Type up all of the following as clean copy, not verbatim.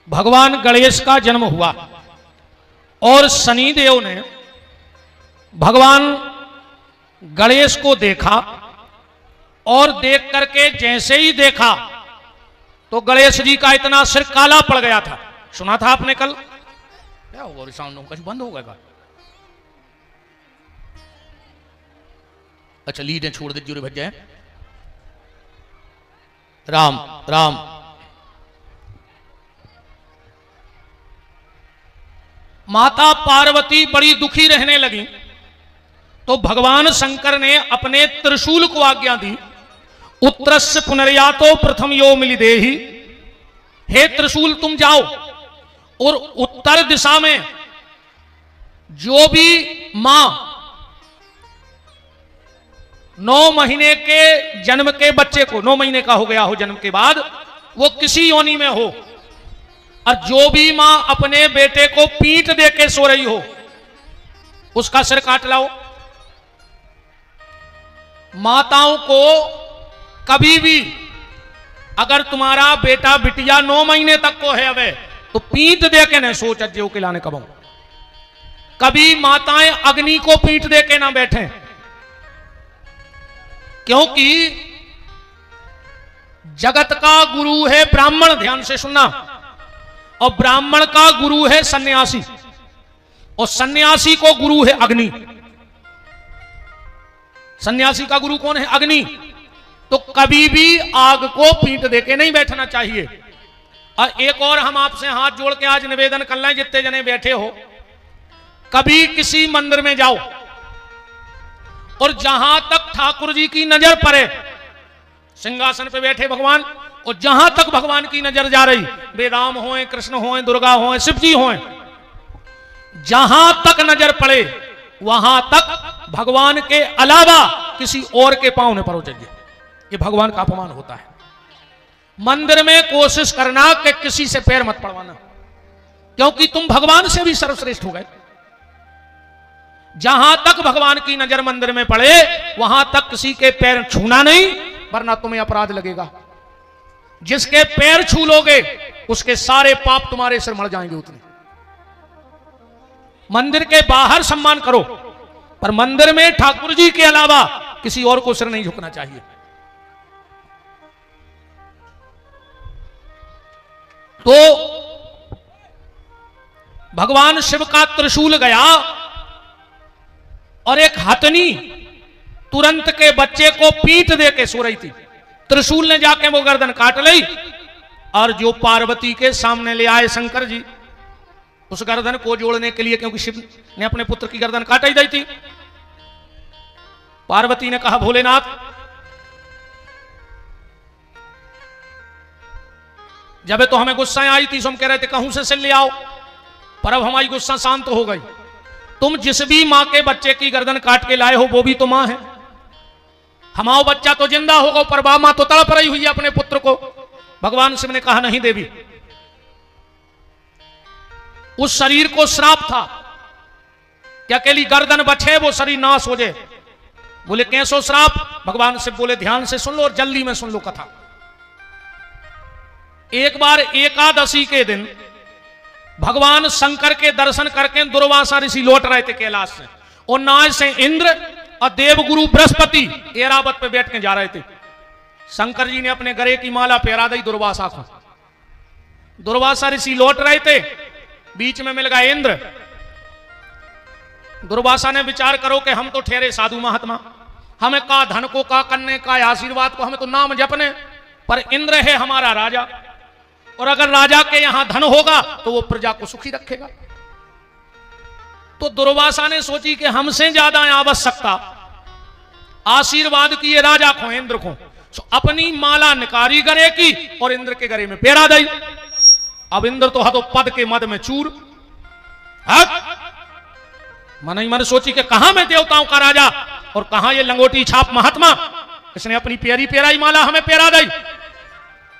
भगवान गणेश का जन्म हुआ और शनिदेव ने भगवान गणेश को देखा और देख करके जैसे ही देखा तो गणेश जी का इतना सिर काला पड़ गया था। सुना था आपने कल? क्या होगा? साउंड कुछ बंद हो गया? अच्छा लीडें छोड़ दे, जुड़े भज जाए। राम राम। माता पार्वती बड़ी दुखी रहने लगी तो भगवान शंकर ने अपने त्रिशूल को आज्ञा दी, उत्तरस्य पुनर्यातो प्रथम यो मिलिदेहि। हे त्रिशूल तुम जाओ और उत्तर दिशा में जो भी मां 9 महीने के जन्म के बच्चे को, 9 महीने का हो गया हो जन्म के बाद, वो किसी योनि में हो, और जो भी मां अपने बेटे को पीठ दे के सो रही हो उसका सिर काट लाओ। माताओं को कभी भी अगर तुम्हारा बेटा बिटिया 9 महीने तक को है अबे तो पीठ दे के न सोच अज्जो के लाने कब। कभी माताएं अग्नि को पीठ दे के ना बैठे, क्योंकि जगत का गुरु है ब्राह्मण, ध्यान से सुनना, और ब्राह्मण का गुरु है सन्यासी, और सन्यासी को गुरु है अग्नि। सन्यासी का गुरु कौन है? अग्नि। तो कभी भी आग को पीठ देके नहीं बैठना चाहिए। और एक और हम आपसे हाथ जोड़ के आज निवेदन कर रहे हैं, जितने जने बैठे हो, कभी किसी मंदिर में जाओ और जहां तक ठाकुर जी की नजर पड़े, सिंहासन पे बैठे भगवान, और जहां तक भगवान की नजर जा रही, वे राम होए, कृष्ण होए, दुर्गा होए, शिव जी होए, जहां तक नजर पड़े वहां तक भगवान के अलावा किसी और के पांव न पड़ो चाहिए। ये भगवान का अपमान होता है। मंदिर में कोशिश करना कि किसी से पैर मत पड़वाना, क्योंकि तुम भगवान से भी सर्वश्रेष्ठ हो गए। जहां तक भगवान की नजर मंदिर में पड़े वहां तक किसी के पैर छूना नहीं, वरना तुम्हें अपराध लगेगा। जिसके पैर छू लोगे उसके सारे पाप तुम्हारे सिर मर जाएंगे उतने। मंदिर के बाहर सम्मान करो, पर मंदिर में ठाकुर जी के अलावा किसी और को सिर नहीं झुकना चाहिए। तो भगवान शिव का त्रिशूल गया और एक हथनी तुरंत के बच्चे को पीठ दे के सो रही थी। त्रिशूल ने जाके वो गर्दन काट ली, और जो पार्वती के सामने ले आए शंकर जी उस गर्दन को जोड़ने के लिए, क्योंकि शिव ने अपने पुत्र की गर्दन काट ही दी थी, पार्वती ने कहा भोलेनाथ जब तो हमें गुस्सा आई थी, हम कह रहे थे कहूं से सिल ले आओ, पर अब हमारी गुस्सा शांत हो गई। तुम जिस भी मां के बच्चे की गर्दन काट के लाए हो वो भी तो मां है। हमारा बच्चा तो जिंदा होगा, पर बा मां तो तड़प रही हुई है अपने पुत्र को। भगवान शिव ने कहा नहीं देवी, उस शरीर को श्राप था कि अकेली गर्दन बचे वो शरीर नाश हो जाए। बोले कैसो श्राप? भगवान शिव बोले ध्यान से सुन लो और जल्दी में सुन लो कथा। एक बार एकादशी के दिन भगवान शंकर के दर्शन करके दुर्वासा ऋषि लौट रहे थे कैलाश से, और नाय से इंद्र और देवगुरु बृहस्पति ऐरावत पे बैठ के जा रहे थे। शंकर जी ने अपने गले की माला पहरा दी दुर्वासा को। दुर्वासा ऋषि लौट रहे थे, बीच में मिल गए इंद्र। दुर्वासा ने विचार करो कि हम तो ठहरे साधु महात्मा, हमें का धन को, का कन्ने का आशीर्वाद को, हमें तो नाम जपने, पर इंद्र है हमारा राजा, और अगर राजा के यहां धन होगा तो वो प्रजा को सुखी रखेगा। तो दुर्वासा ने सोची कि हमसे ज्यादा आवश्यकता आशीर्वाद की ये राजा को, इंद्र को, तो अपनी माला निकारी गरे की और इंद्र के गरे में पेरा दी। अब इंद्र तो हतो पद के मद में चूर, मन ही मन सोची कि कहां मैं देवताओं का राजा और कहां ये लंगोटी छाप महात्मा, इसने अपनी प्यारी प्यारी माला हमें पेरा दी।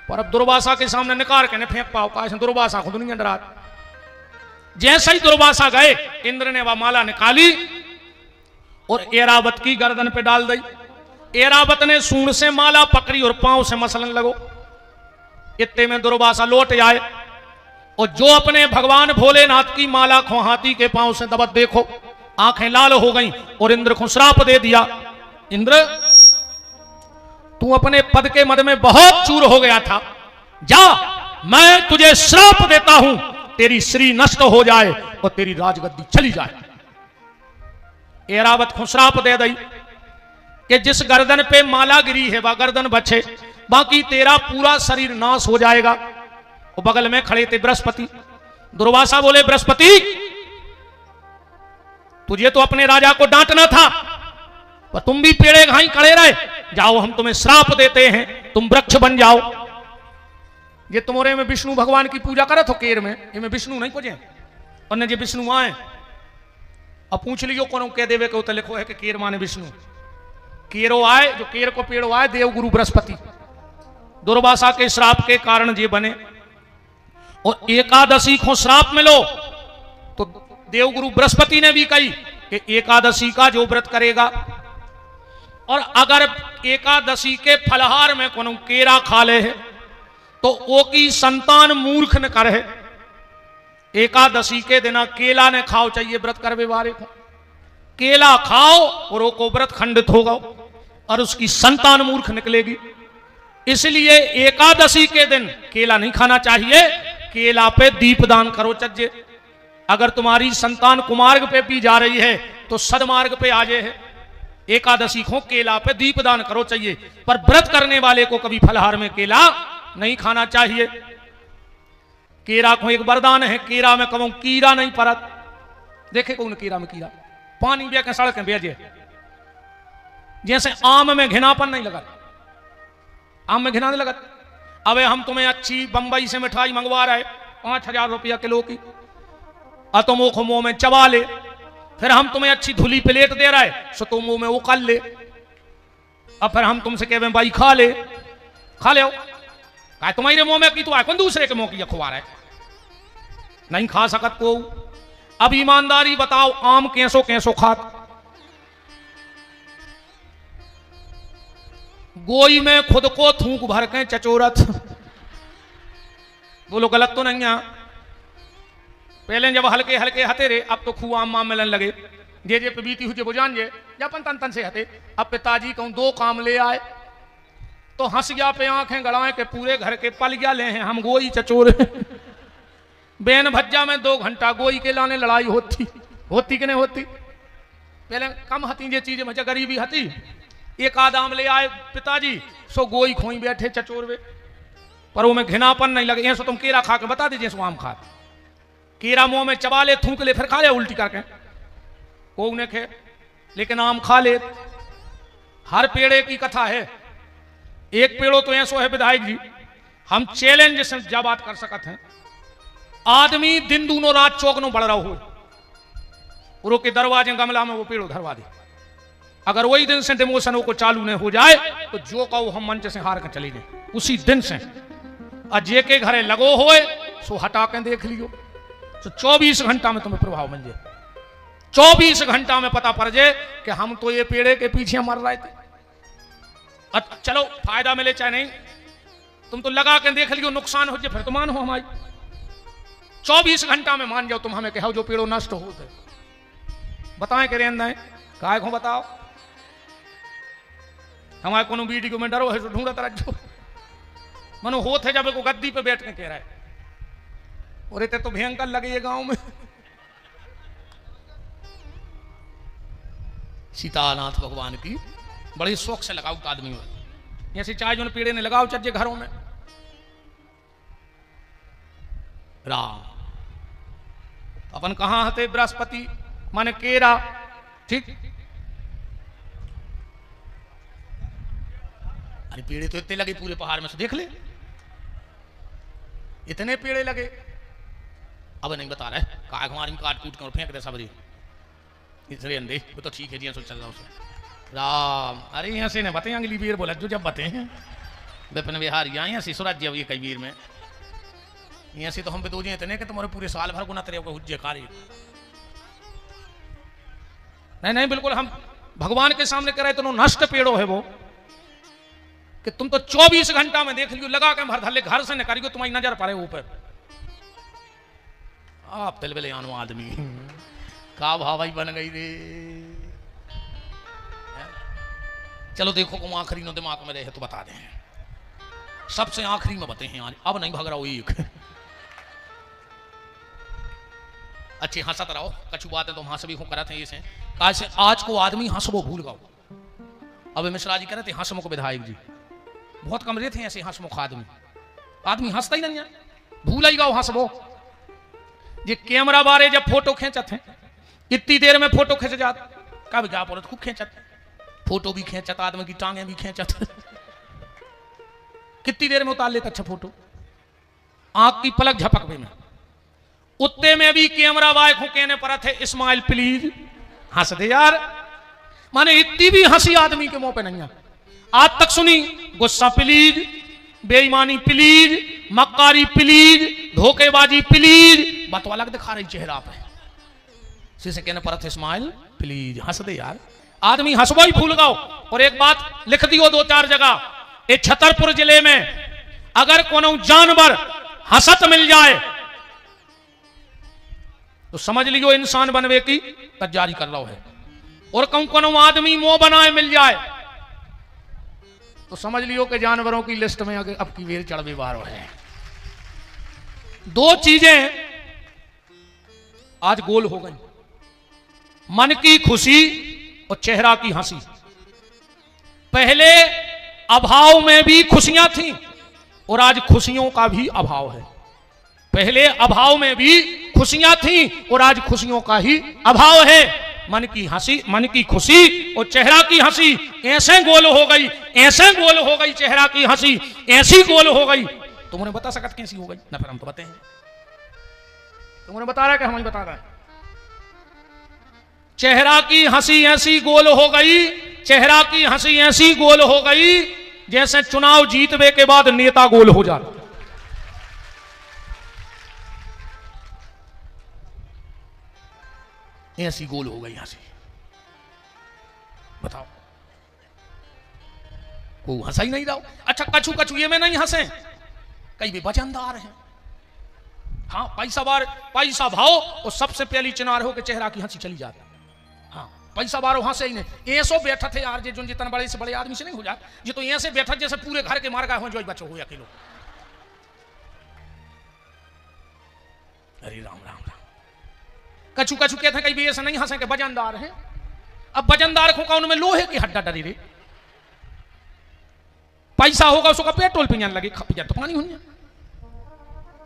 पर अब दुर्वासा के सामने निकार के न फेंक पाओ का, दुर्वासा खुद नहीं डरा। जैसे ही दुर्वासा गए इंद्र ने वह माला निकाली और ऐरावत की गर्दन पे डाल दी। ऐरावत ने सूंड से माला पकड़ी और पांव से मसलन लगो। इतने में दुर्वासा लौट आए और जो अपने भगवान भोलेनाथ की माला खो हाथी के पांव से दबत देखो, आंखें लाल हो गईं और इंद्र को श्राप दे दिया, इंद्र तू अपने पद के मद में बहुत चूर हो गया था, जा मैं तुझे श्राप देता हूं, तेरी श्री नष्ट हो जाए और तेरी राजगद्दी चली जाए। ऐरावत को श्राप दे दी कि जिस गर्दन पे माला गिरी है वह गर्दन बचे, बाकी तेरा पूरा शरीर नाश हो जाएगा। और बगल में खड़े थे बृहस्पति। दुर्वासा बोले बृहस्पति तुझे तो अपने राजा को डांटना था, पर तुम भी पेड़े घाई खड़े रहे, जाओ हम तुम्हें श्राप देते हैं, तुम वृक्ष बन जाओ। ये तुम्हारे में विष्णु भगवान की पूजा करत हो केर में, इनमें विष्णु नहीं पूजे, और न जे विष्णु आए अब पूछ लियो कौन कह देवे को तो लिखो है कि केर माने विष्णु। केरो आए, जो केर को पेड़ो आए देवगुरु बृहस्पति, दुर्वासा के श्राप के कारण ये बने। और एकादशी को श्राप मिलो तो देवगुरु बृहस्पति ने भी कही कि एकादशी का जो व्रत करेगा, और अगर एकादशी के फलहार में कोनो केरा खा ले है तो वो की संतान मूर्ख न करे। एकादशी के दिन केला ने खाओ चाहिए व्रत करवे वाले को, केला खाओ और वो को व्रत खंडित होगा और उसकी संतान मूर्ख निकलेगी। इसलिए एकादशी के दिन केला नहीं खाना चाहिए, केला पे दीपदान करो चज्जे। अगर तुम्हारी संतान कुमार्ग पे भी जा रही है तो सदमार्ग पे आ जाए है। एकादशी को केला पे दीपदान करो चाहिए, पर व्रत करने वाले को कभी फलहार में केला नहीं खाना चाहिए। केरा को एक वरदान है, केरा में कहूं कीड़ा नहीं परत। देखे कौन कीड़ा में कीड़ा पानी बे के सड़क बेजे, जैसे आम में घिनापन नहीं लगा, आम में घिना नहीं लगा। अबे हम तुम्हें अच्छी बंबई से मिठाई मंगवा रहे 5,000 रुपया किलो की, और तुम वो मुंह में चबा ले, फिर हम तुम्हें अच्छी धुली प्लेट दे रहे सो तुम मुंह में उकल ले, अब फिर हम तुमसे कह भाई खा ले, खा ले का तुम्हारे मुंह में की तो कौन दूसरे के मुंह की खुआ रहा है, नहीं खा सकत को। अब ईमानदारी बताओ आम कैसो कैसो खात, गोई में खुद को थूक भर के चचोरत। बोलो गलत तो नहीं है? पहले जब हल्के हल्के हते रे, अब तो खूब आम माम मिलन लगे, जे पे बीती हुई बुझान जे अपन तन तन से हते। अब पिताजी कहूं 2 काम ले आए तो हंस गया पे आंखें गड़ाए के पूरे घर के पल गया ले हैं हम गोई चचोर। बेन भज्जा में 2 घंटा गोई के लाने लड़ाई होती कि नहीं होती? पहले कम हती जे चीज में गरीबी हती, एक आदाम ले आए पिताजी सो गोई खोई बैठे चचोरवे, पर वो में घिनापन नहीं लगे। सो तुम केरा खा के बता दीजिए सो आम खा, केरा मुंह में चबा ले थूक ले फिर खा ले उल्टी करके, को ने खे लेकिन आम खा ले। हर पेड़े की कथा है, एक पेड़ो तो ऐसो है विधायक जी, हम चैलेंज से जा बात कर सकते हैं। आदमी दिन दूनो रात चौक नो बढ़ रहा हो, उरो के दरवाजे गमला में वो पेड़ो धरवा दे, अगर वही दिन से डिमोशन को चालू नहीं हो जाए तो जो कहो हम मंच से हार कर चले जाए उसी दिन से। अजय के घरे लगो होए सो हटा के देख लियो, तो 24 घंटा में तुम्हें प्रभाव मिल जाए। 24 घंटा में पता पड़ जाए कि हम तो ये पेड़े के पीछे मर रहे थे। चलो फायदा मिले चाहे नहीं, तुम तो लगा के देख लियो, नुकसान हो जाए फिर तो मान हो हमारी। 24 घंटा में मान जाओ तुम हमें कहो जो पेड़ो नष्ट हो गए, बताएं कि रेंद काय को बताओ। हमारे कोनो वीडियो में डरो है तो ढूंढत रखो, मनो होत है जब को गद्दी पे बैठ के कह रहा है, और इतने तो भयंकर लगे ये गांव में। सीतानाथ भगवान की बड़ी शौक से लगाओ आदमी में, जैसे चाय जो पेड़े ने लगाओ चज्जे घरों में। राम अपन कहां हते बृहस्पति माने केरा, ठीक। अरे पेड़े तो इतने लगे पूरे पहाड़ में से देख ले, इतने पेड़े लगे। अब नहीं बता रहे का हमारी काट कूट कर फेंक दे सबरी इसरे अंधे, वो तो ठीक है जी चल रहा उसे राम। अरे यहाँ से न बते अगली वीर बोला जो जब बते हैं विपिन बिहार यहाँ से सूरज जी कई वीर में यहाँ से तो हम पे दो इतने कि तुम्हारे पूरे साल भर गुना तेरे हुज्जे कार्य। नहीं नहीं बिल्कुल हम भगवान के सामने कह रहे तो नष्ट पेड़ो है वो, कि तुम तो 24 घंटा में देख लियो लगा के भर धले घर से न करियो तुम्हारी नजर पड़े ऊपर। आप तिलबिले आनो आदमी का भाई बन गई रे। चलो देखो को आखिरी नो दिमाग में रहे तो बता दें, सबसे आखिरी में बते हैं आज, अब नहीं भग रहा हो एक। अच्छी हंसत रहो, कछु बातें तो हंस भी खूब करते हैं इसे। कैसे आज को आदमी हंसबो भूल गओ। अब मिश्रा जी कह रहे थे हंसमुख विधायक जी, बहुत कमरे थे ऐसे हंसमुख आदमी, आदमी हंसता ही नहीं है, भूल ही गओ हंसबो। ये कैमरा बारे जब फोटो खींचत हैं, इतनी देर में फोटो खींच जात, कब जा बोलत खूब खींचत, फोटो भी खींचत, आदमी की टांगे भी खींचत। कितनी देर में उतार लेता अच्छा फोटो, आंख की पलक झपकवे में। उत्ते में भी कैमरा बाय को कहने पर थे स्माइल प्लीज, हंस दे यार। माने इतनी भी हंसी आदमी के मुंह पे नहीं है। आज तक सुनी गुस्सा प्लीज, बेईमानी प्लीज, मक्कारी प्लीज, धोखेबाजी प्लीज, बतवा लग दिखा रही चेहरा पे, से कहने पर थे स्माइल प्लीज, हंस दे यार। आदमी हंसबो ही भूल गओ। और एक बात लिख दियो 2-4 जगह, ये छतरपुर जिले में अगर कोनो जानवर हंसत मिल जाए तो समझ लियो इंसान बनवे की तैयारी कर रहा है। और कोनो आदमी मुंह बनाए मिल जाए तो समझ लियो कि जानवरों की लिस्ट में अगर अब की वेर चढ़वे बार है। 2 चीजें आज गोल हो गई, मन की खुशी और चेहरा की हंसी। पहले अभाव में भी खुशियां थीं और आज खुशियों का भी अभाव है। पहले अभाव में भी खुशियां थीं और आज खुशियों का ही अभाव है। मन की हंसी, मन की खुशी और चेहरा की हंसी ऐसे गोल हो गई, ऐसे गोल हो गई, चेहरा की हंसी ऐसी गोल हो गई। तुमने बता सकत कैसी हो गई ना, फिर हम तो बताएं, तुमने बता रहा है कि हम ही बता रहा है। चेहरा की हंसी ऐसी गोल हो गई, चेहरा की हंसी ऐसी गोल हो गई जैसे चुनाव जीतने के बाद नेता गोल हो जाता। ऐसी गोल हो गई हंसी। बताओ, को हंसा ही नहीं रहा। अच्छा कछु कछु ये में नहीं हंसे, कई भी वजनदार हैं। हाँ पैसा भाव और सबसे पहली चिनार हो के चेहरा की हंसी चली जाती। हाँ पैसा बारो हंसे ही नहीं। ऐसो बैठा थे यार, जो जितना बड़े से बड़े आदमी से नहीं हो जाए, ये तो ऐसे बैठा जैसे पूरे घर के मार गए हो जो बच्चो हो अकेलो। अरे राम राम राम। कछु कछु कहते हैं कई भी ऐसा नहीं हंसे के वजनदार हैं। अब वजनदार को कौन में लोहे की हड्डा डरी रे। पैसा होगा उसका पेट्रोल पीने लगे, पिया तो पानी हुई,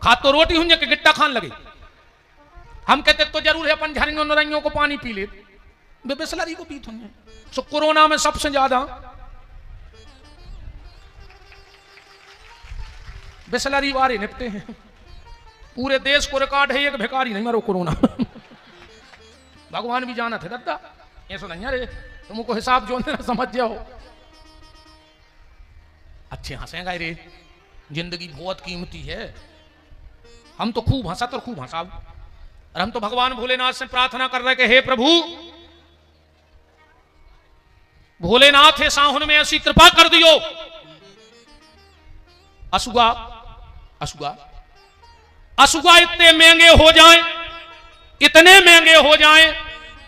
खा तो रोटी हुई कि गिट्टा खान लगे। हम कहते तो जरूर है अपन झरियों नरइयों को पानी पी ले, वे बिसलरी को पीत हुई। सो कोरोना में सबसे ज्यादा बिसलरी वारे निपटे हैं। पूरे देश को रिकॉर्ड है, एक भिखारी नहीं मरो कोरोना। भगवान भी जाना थे दद्दा, ऐसा नहीं अरे तुमको हिसाब जो समझ जाओ। अच्छे हंसेगा रे, जिंदगी बहुत कीमती है। हम तो खूब हंसा तो खूब हंसा, और हम तो भगवान भोलेनाथ से प्रार्थना कर रहे कि हे प्रभु भोलेनाथ है साहुन में ऐसी कृपा कर दियो, असुगा असुगा असुगा इतने महंगे हो जाएं, इतने महंगे हो जाएं,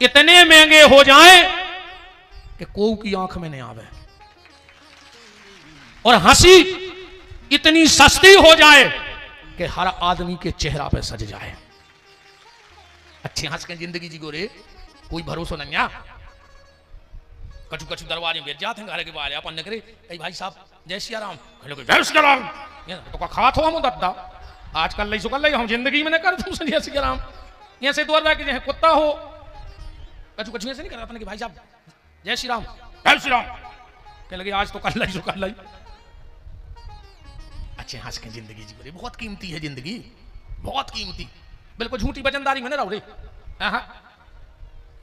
इतने महंगे हो जाएं कि कोई की आंख में नहीं आवे, और हंसी इतनी सस्ती हो जाए कि हर आदमी के चेहरा पे सज जाए। अच्छे हंस के जिंदगी जी गोरे कोई भरोसा नहीं है। कछु कछु दरवाजे बेच जाते हैं घर के बाहर, अपन निकले कई भाई साहब जय सिया राम, जय सिया राम तो का खात हो हम दद्दा आजकल नहीं सुकल हम जिंदगी में न कर तुमसे जय सिया राम। यहाँ से द्वार बाकी जैसे कुत्ता हो, कछु कछु ऐसे नहीं कर अपन कि भाई साहब जय श्री राम, जय श्री राम कह लगे आज तो कर लाई कर लाई। अच्छे हंस के जिंदगी जी बहुत कीमती है, जिंदगी बहुत कीमती। बिल्कुल झूठी वजनदारी में न रहो रे।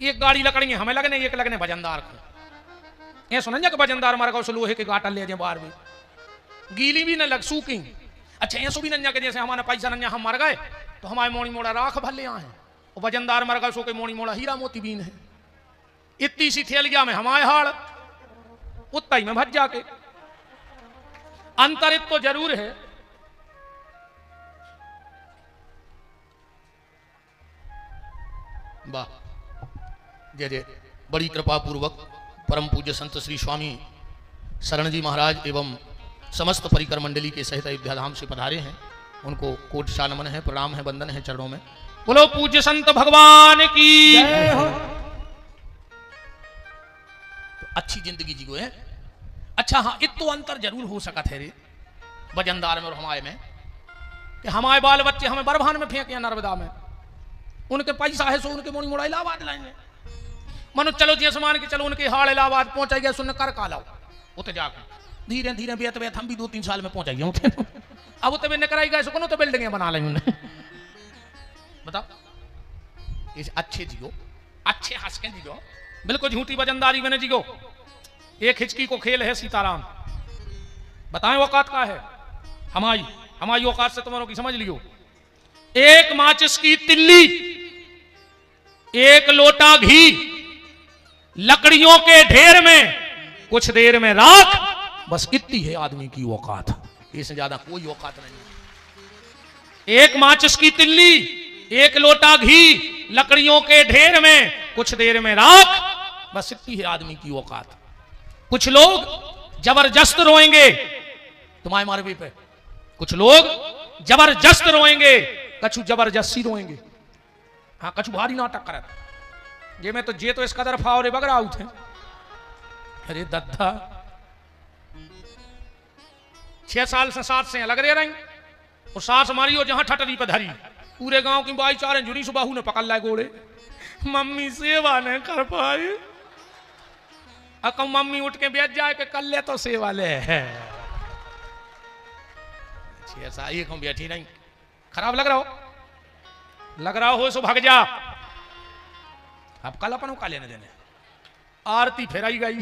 एक गाड़ी लकड़ी हमें लगने, एक लगने वजनदार को। ये सुन कि वजनदार मारा गौ लोहे के गाटा ले जाए बाहर में, गीली भी न लग सूखी। अच्छा ऐसो भी नंजा के जैसे हमारा पैसा नंजा हम मर गए तो हमारे मोड़ी मोड़ा राख भले आए, और वजनदार मर गए सो के मोड़ी मोड़ा हीरा मोती बीन है। इतनी सी थैलिया में हमारे हाड़, उतना ही में भज जाके। अंतरित तो जरूर है, वाह, जय जय। बड़ी कृपा पूर्वक परम पूज्य संत श्री स्वामी शरण जी महाराज एवं समस्त परिकर मंडली के सहित अयोध्या धाम से पधारे हैं। उनको कोटि नमन है, प्रणाम है, वंदन है चरणों में। बोलो पूज्य संत भगवान की जय हो। तो अच्छी जिंदगी जी को है। अच्छा हाँ, इत तो अंतर जरूर हो सका थे रे वजनदार में और हमारे में, कि हमारे बाल बच्चे हमें बरभान में फेंके नर्मदा में, उनके पैसा है सो उनके मोड़ी मोड़ा इलाहाबाद लाएंगे। मनो चलो जी समान के चलो उनके हाड़ इलाहाबाद पहुंचा गया, सुन कर का लाओ उते जाकर धीरे धीरे बेत बेत हम भी 2-3 साल में पहुंचा गए। अब उते निकल आई गए सुनो तो बिल्डिंगें बना लेंगे उन्हें। बताओ इस अच्छे जियो, अच्छे हंस के जियो, बिल्कुल झूठी वजनदारी में जियो। एक हिचकी को खेल है सीताराम। बताएं औकात का है हमारी औकात से तुम्हारों की समझ लियो। एक माचिस की तिल्ली, एक लोटा घी, लकड़ियों के ढेर में कुछ देर में राख, बस इतनी है आदमी की औकात, इससे ज्यादा कोई औकात नहीं। एक माचिस की तिल्ली, एक लोटा घी, लकड़ियों के ढेर में कुछ देर में राख, बस इतनी है आदमी की औकात। कुछ लोग जबरदस्त रोएंगे तुम्हारे मारवी पे, कुछ लोग जबरदस्त रोएंगे, कछु जबरदस्ती रोएंगे। हाँ कछु भारी नाटक करे जे में तो जे तो इसका तरफ और बगड़ा उठे। अरे दद्दा 6 साल से 7 से लग रहे रही और सास मारी हो जहां ठटरी पे धरी, पूरे गांव की बाई चारे जुड़ी सु बहू ने पकड़ लाए गोड़े, मम्मी सेवा नहीं कर पाई। अकम मम्मी उठ के बैठ जाए के कर ले तो सेवा ले है। ऐसा एक हम बैठी नहीं, खराब लग रहा हो सो भाग जा। अब कल अपन का लेने देने, आरती फेराई गई,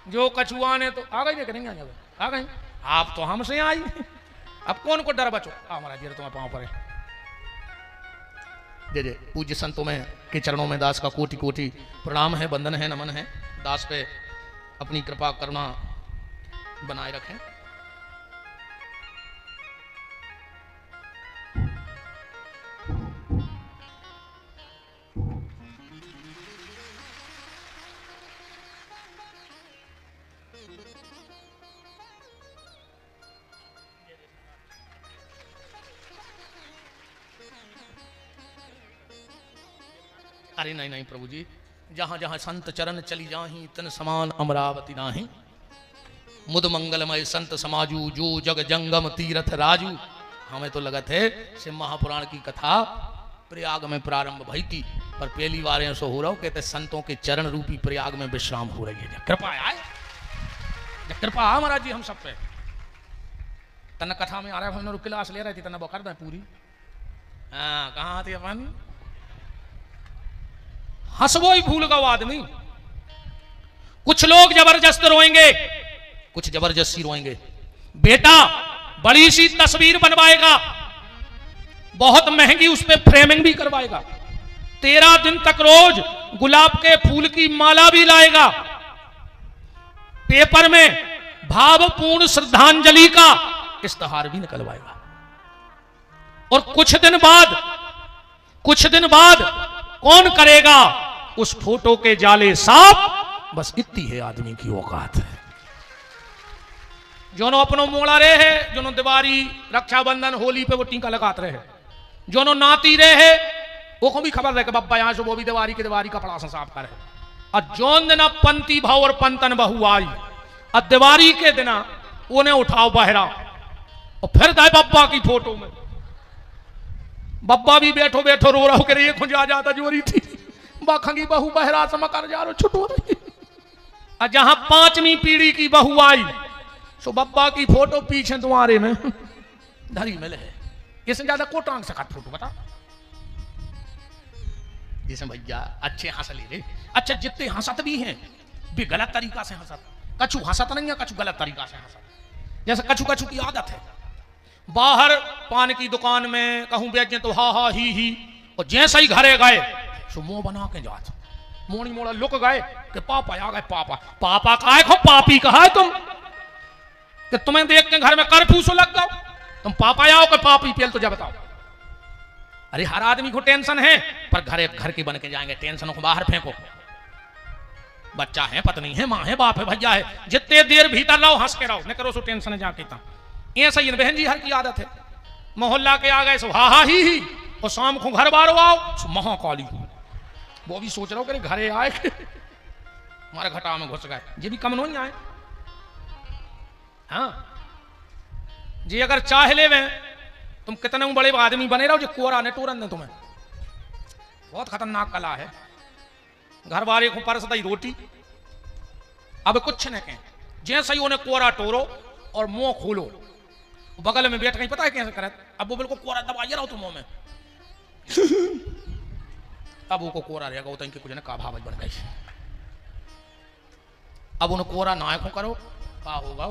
जो कछुआ ने तो आ गई करेंगे आ गई, आप तो हमसे आई, अब कौन को डर बचो। हमारा जी तुम्हारे पांव पर जय जय। पूज्य संतों में के चरणों में दास का कोटि कोटि प्रणाम है, वंदन है, नमन है। दास पे अपनी कृपा करुणा बनाए रखें। अरे नहीं नहीं प्रभु जी, जहां जहां संत चरण चली जाही तन समान अमरावती नाही। मुद मंगलमय संत समाजू जो जग जंगम तीरथ राजू। हमें तो लगत है से महापुराण की कथा प्रयाग में प्रारंभ भई थी, पर पहली बार ऐसा हो रहा हो कहते संतों के चरण रूपी प्रयाग में विश्राम हो रही है। कृपा आए, कृपा आ महाराज जी हम सब पे। तन कथा में आ रहा है क्लास ले रही थी तन वो कर दे पूरी। हाँ कहाँ थी अपन, हंसबो ही भूल गो आदमी। कुछ लोग जबरदस्त रोएंगे, कुछ जबरदस्ती रोएंगे। बेटा बड़ी सी तस्वीर बनवाएगा, बहुत महंगी उस पे फ्रेमिंग भी करवाएगा, 13 दिन तक रोज गुलाब के फूल की माला भी लाएगा, पेपर में भावपूर्ण श्रद्धांजलि का इश्तहार भी निकलवाएगा। और कुछ दिन बाद कौन करेगा उस फोटो के जाले साफ, बस इतनी है आदमी की औकात है। जोनो अपनो मोड़ा रहे है, जोनो दिवाली रक्षाबंधन होली पे वो टीका लगाते रहे, जोनो नाती रहे वो को भी खबर रहे कि बब्बा यहां से वो भी दिवाली के दिवाली कपड़ा से साफ करे। और जोन दिन पंती भाव और पंतन बहु आई और दिवाली के दिन उन्हें उठाओ बहरा और फिर दाए बब्बा की फोटो में। बब्बा भी बैठो बैठो रो रहा हो करे ये खुंजा जाता जोरी थी बाखंगी बहू बहरा समकर जा रो छुटो रही। और जहां 5वीं पीढ़ी की बहू आई सो बब्बा की फोटो पीछे तुम्हारे में धरी मिले है। इससे ज्यादा कोटांग से फोटो बता जिसमें भैया अच्छे हंस ले रहे। अच्छा जितने हंसत भी हैं भी गलत तरीका से हंसत, कछु हंसत नहीं है, कछु गलत तरीका से हंसत। जैसे कछु कछु की आदत है बाहर पान की दुकान में कहूं बेच तो हा हा ही, और जैसे ही घरे गए सो मुंह बना के जात मोड़ी मोड़ा लुक गए कि पापा आ गए। पापा का है खो पापी कहा है तुम कि तुम्हें देख के घर में कर्फ्यू सो लग जाओ, तुम पापा आओ कि पापी पेल तो जा बताओ। अरे हर आदमी को टेंशन है, पर घर के बन के जाएंगे, टेंशनों को बाहर फेंको। बच्चा है, पत्नी है, माँ है, बाप है, भैया है, जितने देर भीतर रहो हंस के रहो, न करो सो टेंशन जाके ता। ये सही बहन जी हर की आदत है। मोहल्ला के आ गए सो हा ही, और शाम को घर बार आओ सो महाकाली, वो भी सोच रहा हो कि घरे आए हमारे घटा में घुस गए, ये भी कम नहीं आए। हाँ जी, अगर चाह ले वे तुम कितने बड़े आदमी बने रहो, जो कोरा ने टोरन ने तुम्हें, बहुत खतरनाक कला है। घर वाले को परस दई रोटी, अब कुछ न कहें, जैसे ही उन्हें कोरा टोरो और मुंह खोलो, बगल में बैठ गई, पता है कैसे करे, अब वो बिल्कुल कोरा दबाइए रहो तुम मुंह में, अब वो को कोरा रहेगा, वो तो इनके कुछ ने का भावज बन गई। अब उन्हें कोरा नायकों करो, का होगा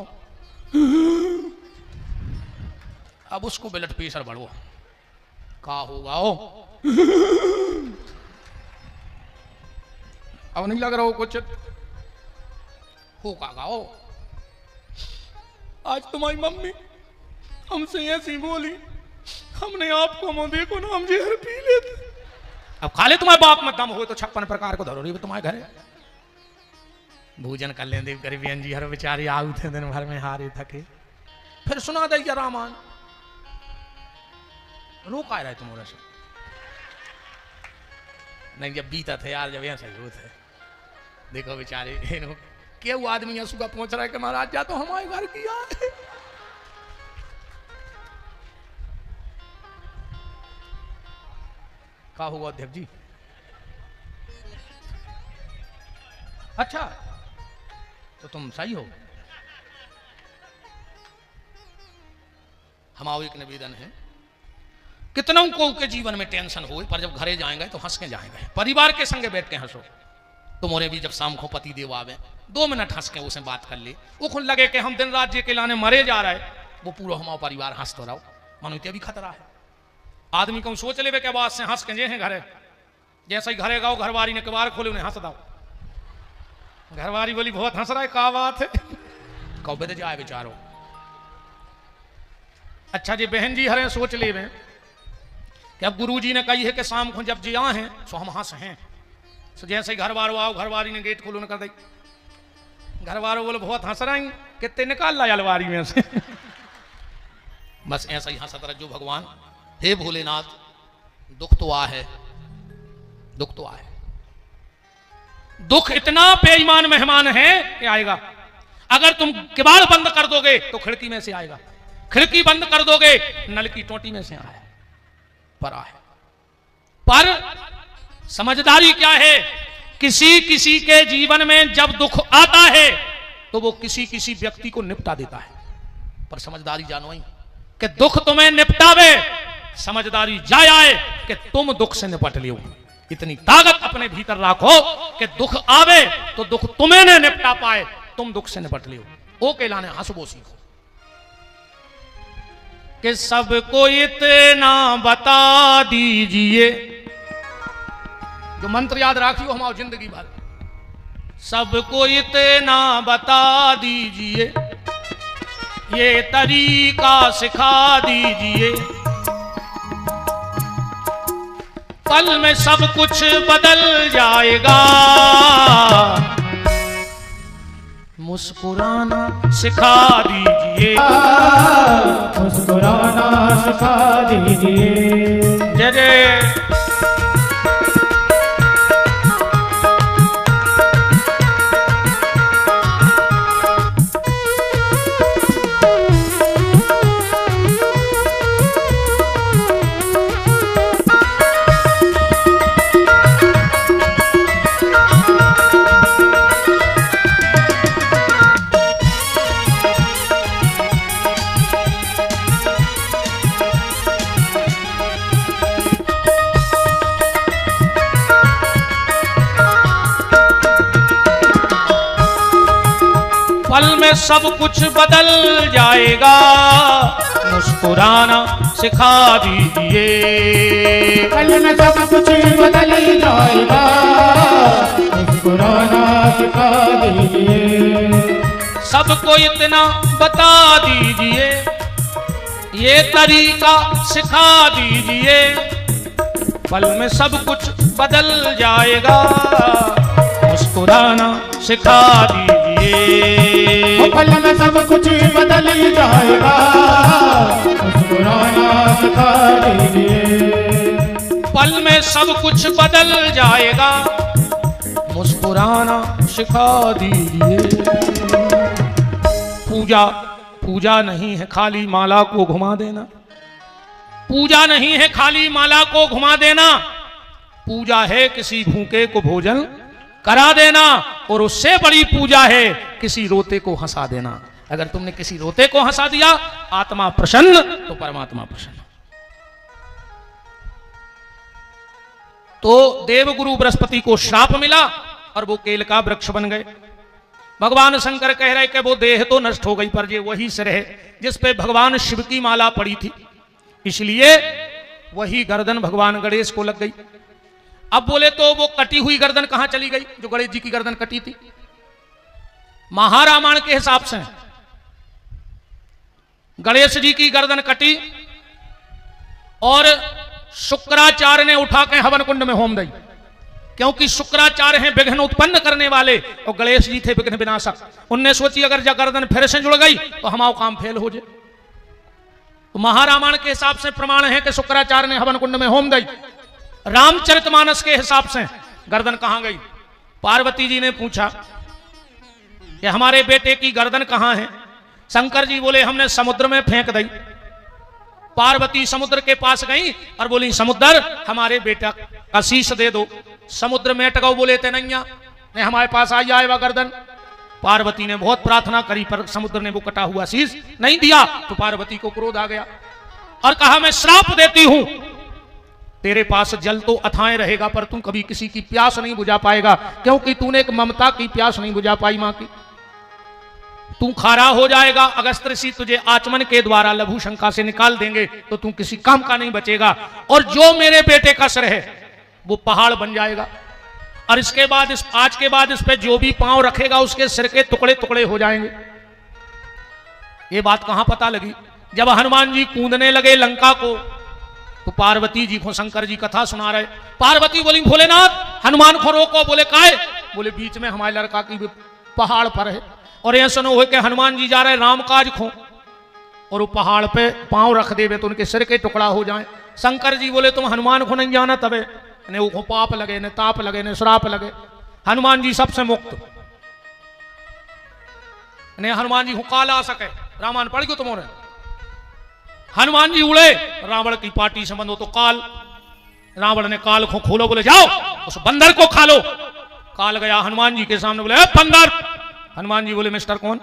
अब उसको ब्लड प्रेशर बढ़ो, का होगा हो अब नहीं लग रहा हो कुछ होगा गाओ। आज तुम्हारी मम्मी हमसे ऐसी बोली, हमने आपको मुंह देखो ना, हम जहर पी लेते। अब खा ले तुम्हारे बाप में दम हो तो 56 प्रकार को धरो रही तुम्हारे घर भोजन कर लेंगे गरीबियन जी, हर बेचारी आऊ थे दिन भर में हारे थके, फिर सुना दे रामायण, रोका रहे तुम्हारे से नहीं, जब बीता थे यार, जब ऐसा ही होते। देखो बेचारे क्यों आदमी यहाँ सुबह पहुंच रहा है कि महाराज जा तो हमारे घर की याद है। क्या हुआ अध्यक्ष जी? अच्छा तो तुम सही हो। हमारा एक निवेदन है, कितनों को के जीवन में टेंशन हो, पर जब घरे जाएंगे तो हंस के जाएंगे, परिवार के संगे बैठ के हंसो। तुम्हारे भी जब शाम को पति देव आवे, 2 मिनट हंस के उसे बात कर ले, वो खुद लगे कि हम दिन रात जे के लाने मरे जा रहे, वो पूरा हमारा परिवार हंस तो रहो, मानो इतना भी खतरा है। आदमी को सोच ले के बाद से हंस के जे हैं घरे, जैसे ही घरे गाओ घरवारी ने कबार खोले उन्हें हंस दो, घरवारी बोली बहुत हंस रहा है, क्या बात है, कब दे जाए बेचारो। अच्छा जी बहन जी हरे सोच ले कि अब गुरु जी ने कही है कि शाम को जब जिया हैं सो हम हंस हैं, तो जैसे ही घर वालों आओ, घरवारी ने गेट खोलो न कर दी, घर वालों बोले बहुत हंस रहे हैं, कितने निकाल ला अलमारी में से बस ऐसा ही हंसत रहो भगवान। हे भोलेनाथ, दुख तो आ है, दुख तो आए, दुख इतना बेईमान मेहमान है कि आएगा। अगर तुम किवाड़ बंद कर दोगे तो खिड़की में से आएगा, खिड़की बंद कर दोगे नल की टोटी में से आए पर आए। पर समझदारी क्या है, किसी किसी के जीवन में जब दुख आता है तो वो किसी किसी व्यक्ति को निपटा देता है, पर समझदारी जानो ही कि दुख तुम्हें निपटावे, समझदारी जाए आए कि तुम दुख से निपट लियो। इतनी ताकत अपने भीतर रखो कि दुख आवे तो दुख तुम्हें न निपटा पाए, तुम दुख से निपट लियो। ओ कहलाने हंसबो सीखो कि सबको इतना बता दीजिए, जो मंत्र याद रखियो हमारी जिंदगी भर, सबको इतना बता दीजिए, ये तरीका सिखा दीजिए, पल में सब कुछ बदल जाएगा, मुस्कुराना सिखा दीजिए, मुस्कुराना सिखा दीजिए। जय जय। पल में सब कुछ बदल जाएगा, मुस्कुराना सिखा दीजिए, पल में सब कुछ बदल जाएगा, मुस्कुराना सिखा दीजिए, सबको इतना बता दीजिए, ये तरीका सिखा दीजिए, पल में सब कुछ बदल जाएगा, मुस्कुराना सिखा दीजिए। पल में सब कुछ बदल जाएगा, मुस्कुराना सिखा दीजिए। पल में सब कुछ बदल जाएगा, मुस्कुराना सिखा दीजिए। पूजा पूजा नहीं है खाली माला को घुमा देना, पूजा नहीं है खाली माला को घुमा देना, पूजा है किसी भूखे को भोजन करा देना, और उससे बड़ी पूजा है किसी रोते को हंसा देना। अगर तुमने किसी रोते को हंसा दिया, आत्मा प्रसन्न तो परमात्मा प्रसन्न। तो देवगुरु बृहस्पति को श्राप मिला और वो केल का वृक्ष बन गए। भगवान शंकर कह रहे कि वो देह तो नष्ट हो गई, पर ये वही सिर है जिस पे भगवान शिव की माला पड़ी थी, इसलिए वही गर्दन भगवान गणेश को लग गई। अब बोले तो वो कटी हुई गर्दन कहां चली गई जो गणेश जी की गर्दन कटी थी? महारामायण के हिसाब से गणेश जी की गर्दन कटी और शुक्राचार्य ने उठा के हवन कुंड में होम दी, क्योंकि शुक्राचार्य हैं विघ्न उत्पन्न करने वाले और गणेश जी थे विघ्न विनाशक। उनने सोची अगर गर्दन फिर से जुड़ गई तो हमारा काम फेल हो जाए। तो महारामायण के हिसाब से प्रमाण है कि शुक्राचार्य ने हवन कुंड में होम दी। रामचरितमानस के हिसाब से गर्दन कहां गई? पार्वती जी ने पूछा कि हमारे बेटे की गर्दन कहां है? शंकर जी बोले हमने समुद्र में फेंक दी। पार्वती समुद्र के पास गई और बोली समुद्र हमारे बेटा का शीश दे दो। समुद्र में अटकाओ, बोले ते नैया ने हमारे पास आई आए वह गर्दन। पार्वती ने बहुत प्रार्थना करी पर समुद्र ने वो कटा हुआ शीश नहीं दिया। तो पार्वती को क्रोध आ गया और कहा मैं श्राप देती हूं, तेरे पास जल तो अथाएं रहेगा पर तू कभी किसी की प्यास नहीं बुझा पाएगा, क्योंकि तूने एक ममता की प्यास नहीं बुझा पाई मां की। तू खारा हो जाएगा, अगस्त ऋषि तुझे आचमन के द्वारा लघु शंका से निकाल देंगे तो तू किसी काम का नहीं बचेगा, और जो मेरे बेटे का सिर है वो पहाड़ बन जाएगा, और इसके बाद आज के बाद इस पे जो भी पांव रखेगा उसके सिर के टुकड़े टुकड़े हो जाएंगे। ये बात कहां पता लगी? जब हनुमान जी कूदने लगे लंका को तो पार्वती जी को शंकर जी कथा सुना रहे। पार्वती बोली भोलेनाथ हनुमान को रोको। बोले काहे? बोले बीच में हमारे लड़का की पहाड़ पर है और ऐसा न हो कि हनुमान जी जा रहे राम काज खो और वो पहाड़ पे पांव रख देवे तो उनके सिर के टुकड़ा हो जाए। शंकर जी बोले तुम हनुमान को नहीं जाना, तबे ने वो पाप लगे ने ताप लगे ने श्राप लगे। हनुमान जी सबसे मुक्त ने, हनुमान जी काल आ सके। रामायण पढ़ गयो तुम्हारे? हनुमान जी उड़े रावण की पार्टी से बंधो तो काल, रावण ने काल को खोलो, बोले जाओ उस बंदर को खा लो। काल गया हनुमान जी के सामने, बोले बंदर। हनुमान जी बोले मिस्टर कौन?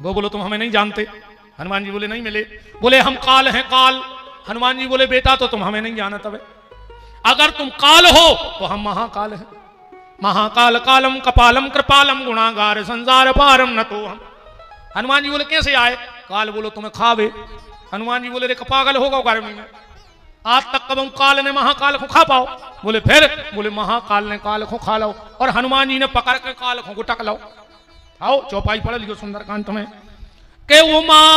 वो बोलो तुम हमें नहीं जानते। हनुमान जी बोले नहीं मिले। बोले हम काल हैं काल। हनुमान जी बोले बेटा तो तुम हमें नहीं जाना, तबे अगर तुम काल हो तो हम महाकाल हैं। महाकाल कालम कपालम कृपालम गुणागार संसार पारम न तो हम। हनुमान जी बोले कैसे आए? काल बोलो तुम्हें खावे। हनुमान जी बोले रे पागल होगा गर्मी में, आज तक कब काल ने महाकाल को खा पाओ? बोले फिर? बोले महाकाल ने काल को खा लो। और हनुमान जी ने पकड़ के काल को गुटक लो। आओ चौपाई पढ़ लियो सुंदरकांड में के वो मां